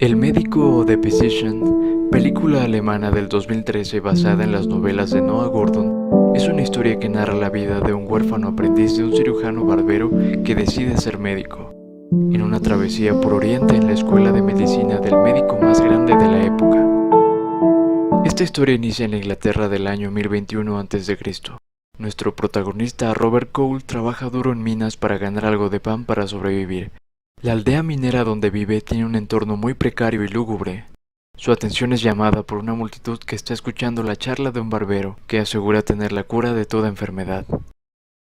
El médico o The Physician, película alemana del 2013 basada en las novelas de Noah Gordon, es una historia que narra la vida de un huérfano aprendiz de un cirujano barbero que decide ser médico, en una travesía por Oriente en la escuela de medicina del médico más grande de la época. Esta historia inicia en la Inglaterra del año 1021 a.C. Nuestro protagonista Robert Cole trabaja duro en minas para ganar algo de pan para sobrevivir. La aldea minera donde vive tiene un entorno muy precario y lúgubre. Su atención es llamada por una multitud que está escuchando la charla de un barbero que asegura tener la cura de toda enfermedad.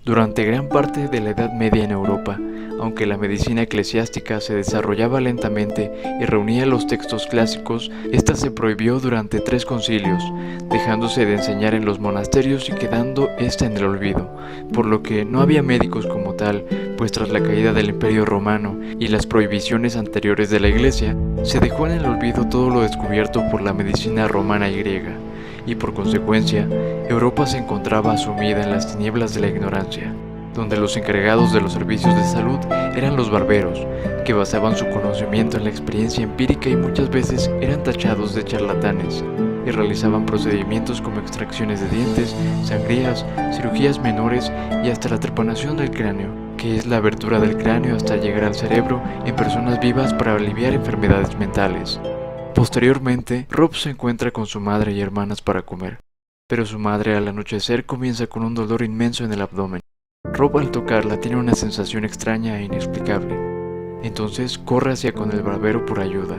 Durante gran parte de la Edad Media en Europa, aunque la medicina eclesiástica se desarrollaba lentamente y reunía los textos clásicos, esta se prohibió durante 3 concilios, dejándose de enseñar en los monasterios y quedando esta en el olvido, por lo que no había médicos como tal, pues tras la caída del Imperio Romano y las prohibiciones anteriores de la Iglesia, se dejó en el olvido todo lo descubierto por la medicina romana y griega, y por consecuencia, Europa se encontraba sumida en las tinieblas de la ignorancia, donde los encargados de los servicios de salud eran los barberos, que basaban su conocimiento en la experiencia empírica y muchas veces eran tachados de charlatanes, y realizaban procedimientos como extracciones de dientes, sangrías, cirugías menores y hasta la trepanación del cráneo, que es la abertura del cráneo hasta llegar al cerebro en personas vivas para aliviar enfermedades mentales. Posteriormente, Rob se encuentra con su madre y hermanas para comer, pero su madre al anochecer comienza con un dolor inmenso en el abdomen. Rob al tocarla tiene una sensación extraña e inexplicable. Entonces corre hacia con el barbero por ayuda,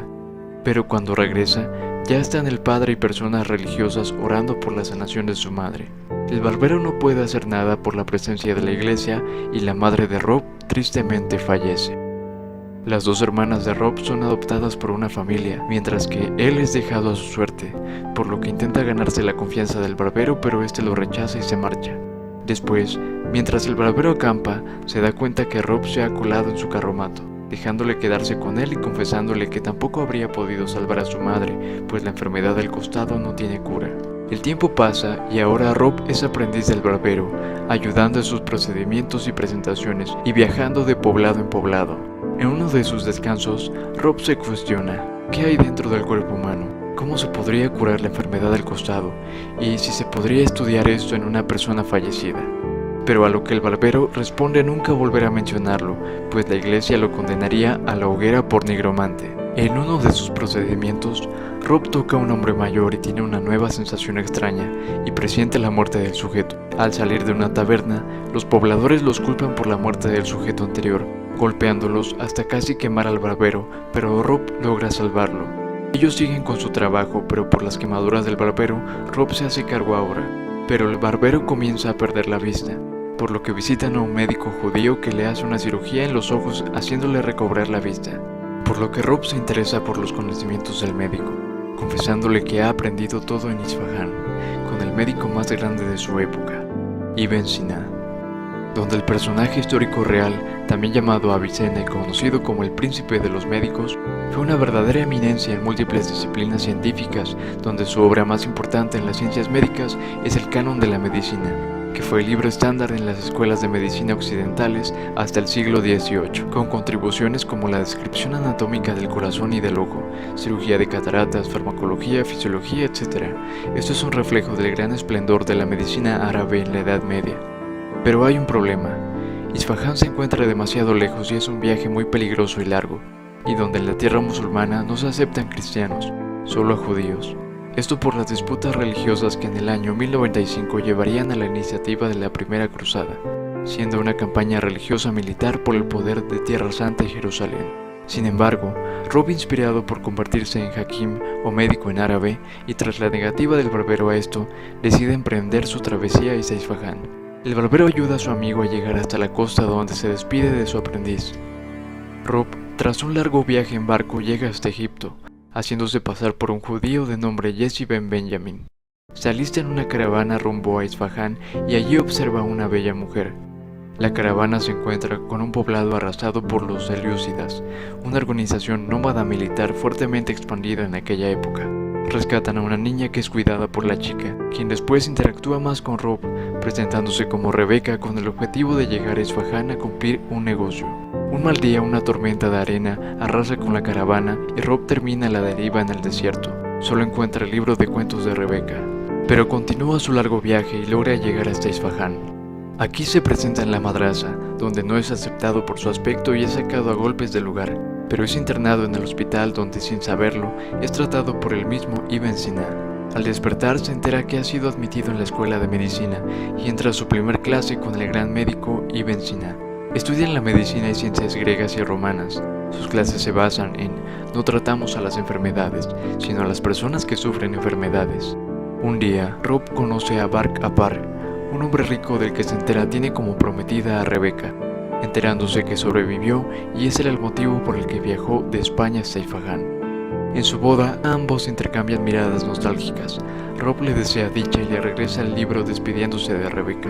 pero cuando regresa, ya están el padre y personas religiosas orando por la sanación de su madre. El barbero no puede hacer nada por la presencia de la iglesia y la madre de Rob tristemente fallece. Las 2 hermanas de Rob son adoptadas por una familia, mientras que él es dejado a su suerte, por lo que intenta ganarse la confianza del barbero, pero este lo rechaza y se marcha. Después, mientras el barbero acampa, se da cuenta que Rob se ha colado en su carromato, dejándole quedarse con él y confesándole que tampoco habría podido salvar a su madre, pues la enfermedad del costado no tiene cura. El tiempo pasa y ahora Rob es aprendiz del barbero, ayudando en sus procedimientos y presentaciones y viajando de poblado en poblado. En uno de sus descansos, Rob se cuestiona, ¿qué hay dentro del cuerpo humano? ¿Cómo se podría curar la enfermedad del costado? Y si se podría estudiar esto en una persona fallecida. Pero a lo que el barbero responde nunca volver a mencionarlo, pues la iglesia lo condenaría a la hoguera por nigromante. En uno de sus procedimientos, Rob toca a un hombre mayor y tiene una nueva sensación extraña y presiente la muerte del sujeto. Al salir de una taberna, los pobladores los culpan por la muerte del sujeto anterior, golpeándolos hasta casi quemar al barbero, pero Rob logra salvarlo. Ellos siguen con su trabajo, pero por las quemaduras del barbero, Rob se hace cargo ahora. Pero el barbero comienza a perder la vista, por lo que visitan a un médico judío que le hace una cirugía en los ojos haciéndole recobrar la vista, por lo que Rob se interesa por los conocimientos del médico, confesándole que ha aprendido todo en Isfahán, con el médico más grande de su época, Ibn Sina, donde el personaje histórico real, también llamado Avicena y conocido como el príncipe de los médicos, fue una verdadera eminencia en múltiples disciplinas científicas, donde su obra más importante en las ciencias médicas es el Canon de la Medicina, que fue el libro estándar en las escuelas de medicina occidentales hasta el siglo XVIII, con contribuciones como la descripción anatómica del corazón y del ojo, cirugía de cataratas, farmacología, fisiología, etc. Esto es un reflejo del gran esplendor de la medicina árabe en la Edad Media. Pero hay un problema. Isfahán se encuentra demasiado lejos y es un viaje muy peligroso y largo, y donde en la tierra musulmana no se aceptan cristianos, solo a judíos. Esto por las disputas religiosas que en el año 1095 llevarían a la iniciativa de la Primera Cruzada, siendo una campaña religiosa militar por el poder de Tierra Santa y Jerusalén. Sin embargo, Rob, inspirado por convertirse en Hakim o médico en árabe, y tras la negativa del barbero a esto, decide emprender su travesía hacia Isfahán. El barbero ayuda a su amigo a llegar hasta la costa donde se despide de su aprendiz. Rob, tras un largo viaje en barco, llega hasta Egipto, haciéndose pasar por un judío de nombre Jesse ben Benjamin. Se alista en una caravana rumbo a Isfahán y allí observa a una bella mujer. La caravana se encuentra con un poblado arrasado por los selyúcidas, una organización nómada militar fuertemente expandida en aquella época. Rescatan a una niña que es cuidada por la chica, quien después interactúa más con Rob, presentándose como Rebeca con el objetivo de llegar a Isfahán a cumplir un negocio. Un mal día, una tormenta de arena arrasa con la caravana y Rob termina a la deriva en el desierto. Solo encuentra el libro de cuentos de Rebeca, pero continúa su largo viaje y logra llegar hasta Isfahán. Aquí se presenta en la madrasa, donde no es aceptado por su aspecto y es sacado a golpes del lugar, pero es internado en el hospital donde, sin saberlo, es tratado por el mismo Ibn Sina. Al despertar se entera que ha sido admitido en la escuela de medicina y entra a su primer clase con el gran médico Ibn Sina. Estudian la medicina y ciencias griegas y romanas. Sus clases se basan en no tratamos a las enfermedades, sino a las personas que sufren enfermedades. Un día, Rob conoce a Bark Apar, un hombre rico del que se entera tiene como prometida a Rebeca, enterándose que sobrevivió y ese era el motivo por el que viajó de España hasta Isfahán. En su boda, ambos intercambian miradas nostálgicas. Rob le desea dicha y le regresa el libro despidiéndose de Rebeca.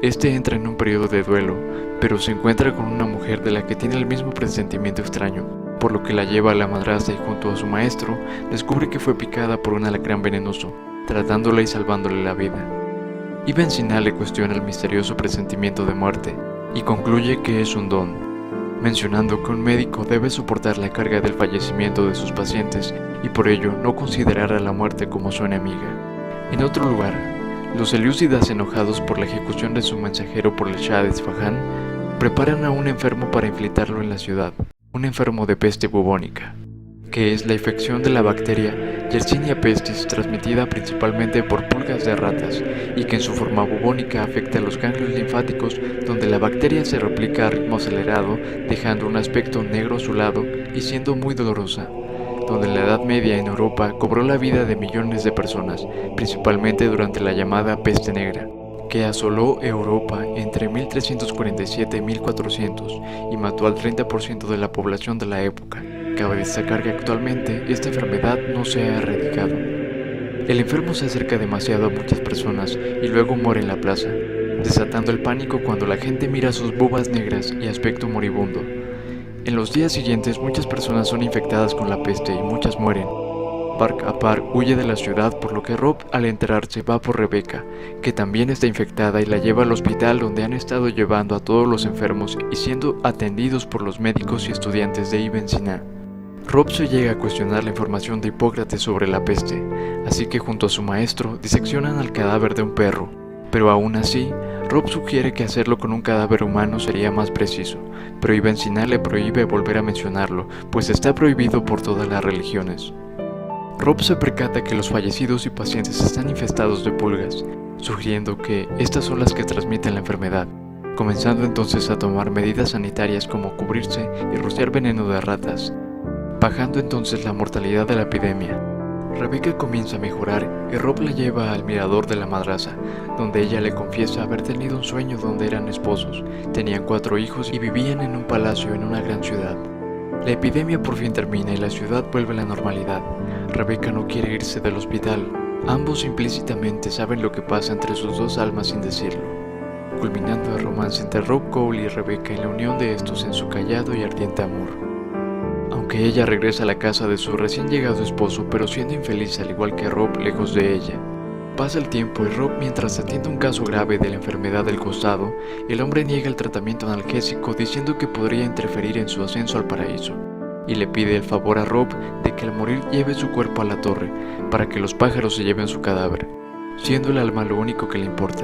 Este entra en un periodo de duelo, pero se encuentra con una mujer de la que tiene el mismo presentimiento extraño, por lo que la lleva a la madrastra y junto a su maestro descubre que fue picada por un alacrán venenoso, tratándola y salvándole la vida. Ibn Sina le cuestiona el misterioso presentimiento de muerte y concluye que es un don, mencionando que un médico debe soportar la carga del fallecimiento de sus pacientes y por ello no considerar a la muerte como su enemiga. En otro lugar, los selyúcidas, enojados por la ejecución de su mensajero por el Shah de Isfahán, preparan a un enfermo para infiltrarlo en la ciudad, un enfermo de peste bubónica, que es la infección de la bacteria Yersinia pestis transmitida principalmente por pulgas de ratas y que en su forma bubónica afecta a los ganglios linfáticos donde la bacteria se replica a ritmo acelerado dejando un aspecto negro azulado y siendo muy dolorosa, donde en la Edad Media en Europa cobró la vida de millones de personas, principalmente durante la llamada Peste Negra, que asoló Europa entre 1347 y 1400 y mató al 30% de la población de la época. Cabe destacar que actualmente esta enfermedad no se ha erradicado. El enfermo se acerca demasiado a muchas personas y luego muere en la plaza, desatando el pánico cuando la gente mira sus bubas negras y aspecto moribundo. En los días siguientes muchas personas son infectadas con la peste y muchas mueren. Bark Apar huye de la ciudad por lo que Rob al enterarse va por Rebeca, que también está infectada y la lleva al hospital donde han estado llevando a todos los enfermos y siendo atendidos por los médicos y estudiantes de Ibn Sina. Rob se llega a cuestionar la información de Hipócrates sobre la peste, así que junto a su maestro diseccionan al cadáver de un perro, pero aún así, Rob sugiere que hacerlo con un cadáver humano sería más preciso, pero Ibn Sina le prohíbe volver a mencionarlo, pues está prohibido por todas las religiones. Rob se percata que los fallecidos y pacientes están infestados de pulgas, sugiriendo que estas son las que transmiten la enfermedad, comenzando entonces a tomar medidas sanitarias como cubrirse y rociar veneno de ratas, bajando entonces la mortalidad de la epidemia. Rebeca comienza a mejorar y Rob la lleva al mirador de la madrasa, donde ella le confiesa haber tenido un sueño donde eran esposos, tenían 4 hijos y vivían en un palacio en una gran ciudad. La epidemia por fin termina y la ciudad vuelve a la normalidad. Rebeca no quiere irse del hospital. Ambos implícitamente saben lo que pasa entre sus dos almas sin decirlo, culminando el romance entre Rob Cole y Rebeca y la unión de estos en su callado y ardiente amor. Aunque ella regresa a la casa de su recién llegado esposo, pero siendo infeliz al igual que Rob lejos de ella. Pasa el tiempo y Rob, mientras atiende un caso grave de la enfermedad del costado, el hombre niega el tratamiento analgésico diciendo que podría interferir en su ascenso al paraíso, y le pide el favor a Rob de que al morir lleve su cuerpo a la torre, para que los pájaros se lleven su cadáver, siendo el alma lo único que le importa.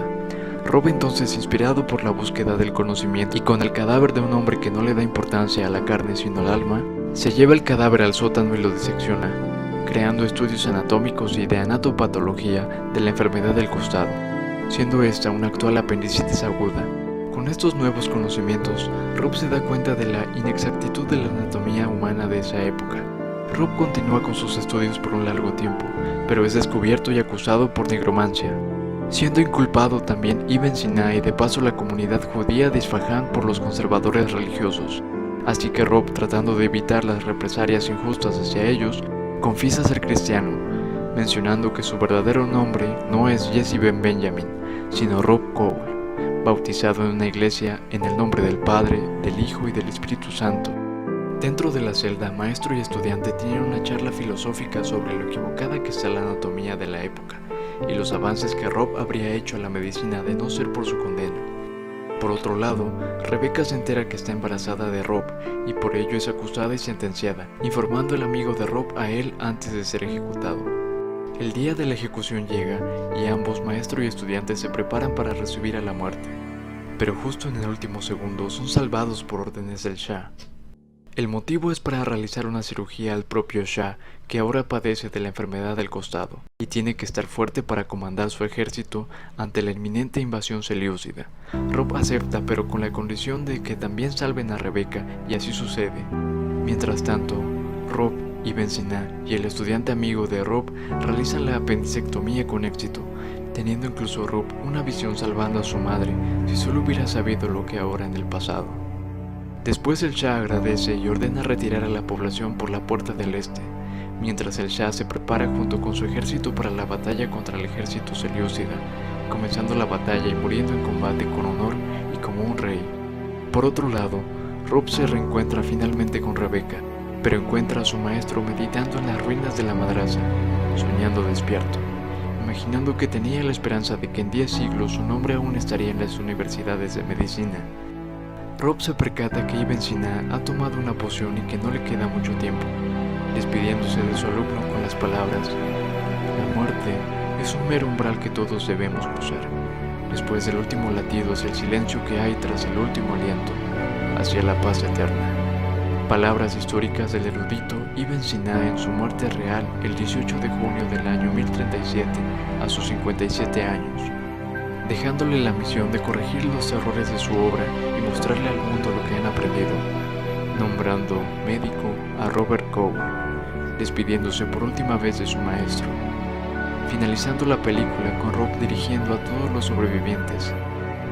Rob entonces, inspirado por la búsqueda del conocimiento y con el cadáver de un hombre que no le da importancia a la carne sino al alma, se lleva el cadáver al sótano y lo disecciona, creando estudios anatómicos y de anatopatología de la enfermedad del costado, siendo esta una actual apendicitis aguda. Con estos nuevos conocimientos, Rob se da cuenta de la inexactitud de la anatomía humana de esa época. Rob continúa con sus estudios por un largo tiempo, pero es descubierto y acusado por nigromancia, siendo inculpado también Ibn Sina y de paso la comunidad judía de Isfahán por los conservadores religiosos. Así que Rob, tratando de evitar las represalias injustas hacia ellos, confiesa ser cristiano, mencionando que su verdadero nombre no es Jesse Ben Benjamin, sino Rob Cole, bautizado en una iglesia en el nombre del Padre, del Hijo y del Espíritu Santo. Dentro de la celda, maestro y estudiante tienen una charla filosófica sobre lo equivocada que está la anatomía de la época y los avances que Rob habría hecho a la medicina de no ser por su condena. Por otro lado, Rebecca se entera que está embarazada de Rob y por ello es acusada y sentenciada, informando el amigo de Rob a él antes de ser ejecutado. El día de la ejecución llega y ambos, maestro y estudiante, se preparan para recibir a la muerte, pero justo en el último segundo son salvados por órdenes del Shah. El motivo es para realizar una cirugía al propio Shah, que ahora padece de la enfermedad del costado, y tiene que estar fuerte para comandar su ejército ante la inminente invasión selyúcida. Rob acepta, pero con la condición de que también salven a Rebecca, y así sucede. Mientras tanto, Rob, Ibn Sina y el estudiante amigo de Rob realizan la apendicectomía con éxito, teniendo incluso Rob una visión salvando a su madre, si solo hubiera sabido lo que ahora en el pasado. Después el Shah agradece y ordena retirar a la población por la puerta del este, mientras el Shah se prepara junto con su ejército para la batalla contra el ejército selyúcida, comenzando la batalla y muriendo en combate con honor y como un rey. Por otro lado, Rob se reencuentra finalmente con Rebecca, pero encuentra a su maestro meditando en las ruinas de la madrasa, soñando despierto, imaginando que tenía la esperanza de que en 10 siglos su nombre aún estaría en las universidades de medicina. Rob se percata que Ibn Sina ha tomado una poción y que no le queda mucho tiempo, despidiéndose de su alumno con las palabras: "La muerte es un mero umbral que todos debemos cruzar. Después del último latido es el silencio que hay tras el último aliento, hacia la paz eterna". Palabras históricas del erudito Ibn Sina en su muerte real el 18 de junio del año 1037, a sus 57 años, dejándole la misión de corregir los errores de su obra y mostrarle al mundo lo que han aprendido, nombrando médico a Robert Coe, despidiéndose por última vez de su maestro, finalizando la película con Rob dirigiendo a todos los sobrevivientes.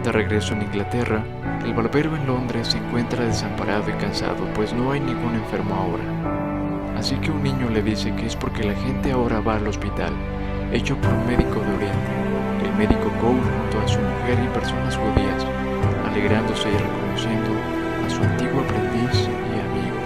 De regreso en Inglaterra, el barbero en Londres se encuentra desamparado y cansado, pues no hay ningún enfermo ahora. Así que un niño le dice que es porque la gente ahora va al hospital, hecho por un médico de Oriente, el médico Coe, junto a su mujer y personas judías, alegrándose y reconociendo a su antiguo aprendiz y amigo.